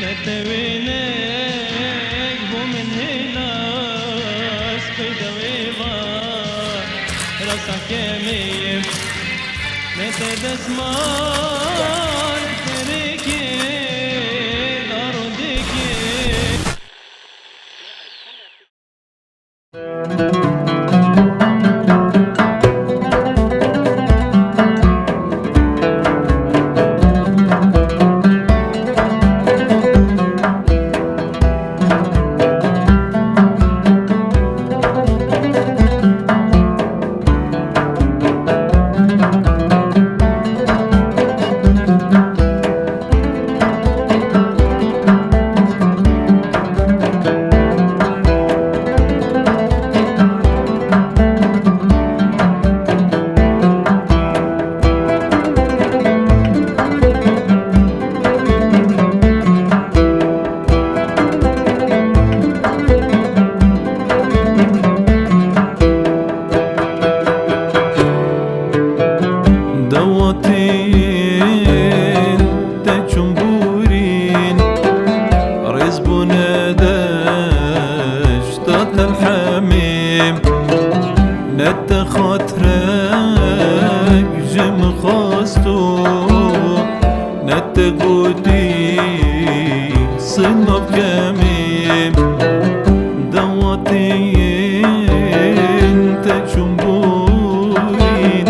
نتوينك ومن هنا سبيد ويبار راسك يمين نتدس مال تريكي دارو ديكي دوتين تجمبورين رزبنا دشتات الحميم نتخاطرك جم خاستو نتقودي صنب كميم دوتين تجمبورين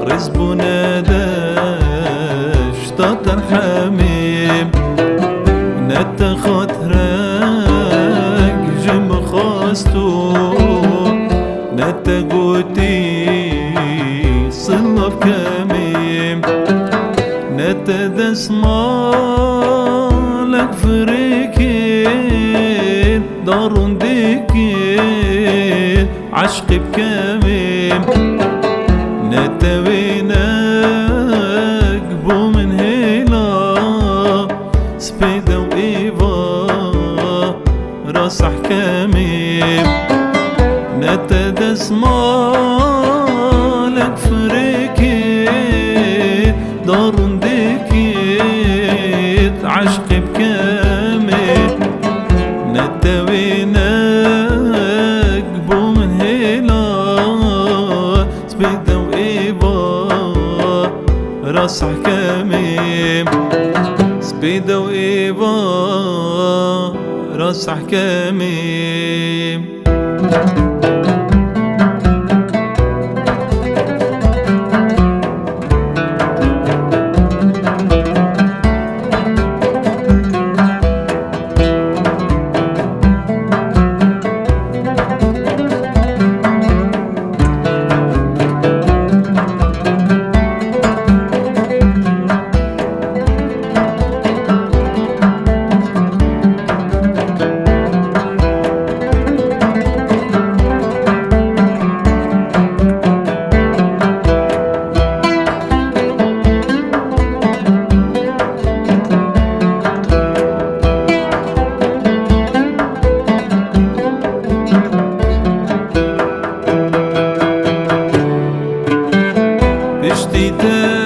رزبنا دشتات الحميم نتخاطرك جم خاستو نتقوتي صلب كميم نتدس مالك فريكين دارون ديكين عشقي بكميم نتوينك بومن هيلا سبيدا وإيفا راس حكاميم نتدس مالك فريكي دارون ديكيت عشقي بكامل نتوينك بومن هيلا سبيدا وإيفا راس حكاميم سبيدا وإيفا راس حكاميم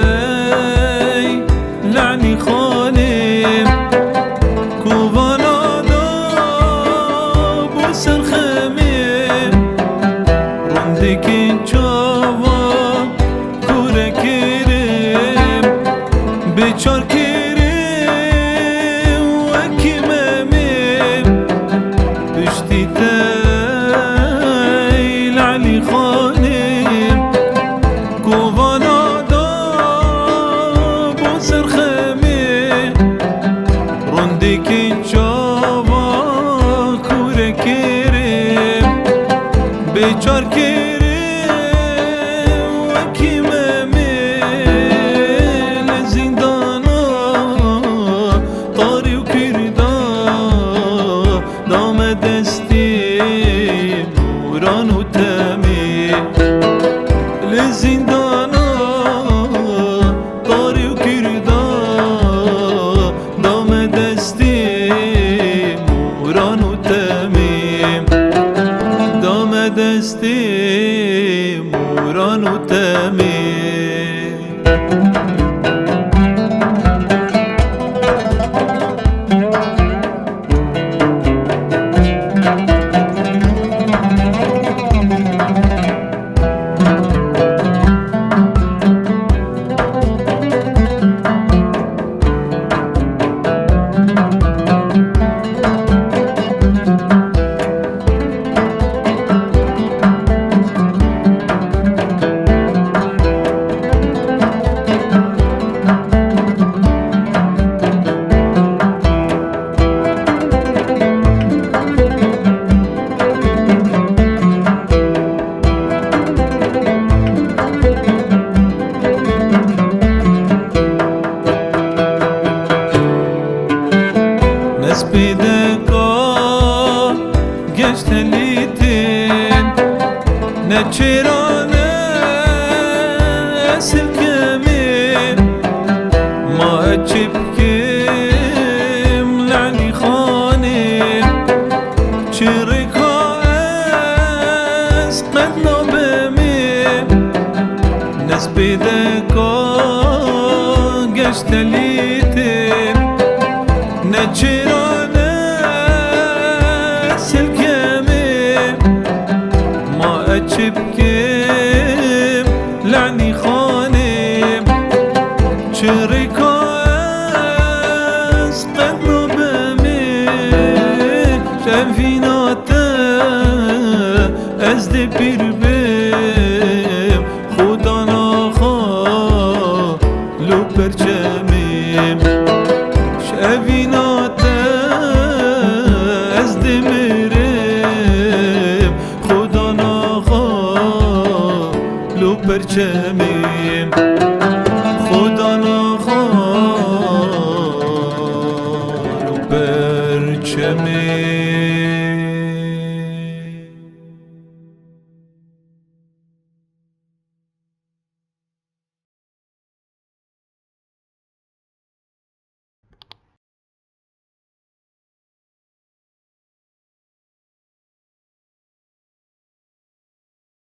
اشتيتاي لعني خالم كوفانا داب وسرخمي رندك انشافا كورا كريم بيشار كريم وكمامي اشتيتاي لعني خالم كوفانا رندك شافا كورا كريم بيشار كريم وكمامي لزندانا طاري وكردا دام دستي نوران وتامي لزندانا طاري وكردا دستي موران وتامي نسبیدکا گشتلیتین نچرانه سلکمی ما چی بکیم لعنی خانیم چرکا از قد نابمیم نسبیدکا گشتلیتین نچرانه سلکمی ما چی بکیم لعنی خانیم چرکا از قد نابمیم شفیناته از دی پیر بیم خدا نخوالو پرچمیم شفیناته از دی میریم خدا نخوالو پرچمیم خدا نخوالو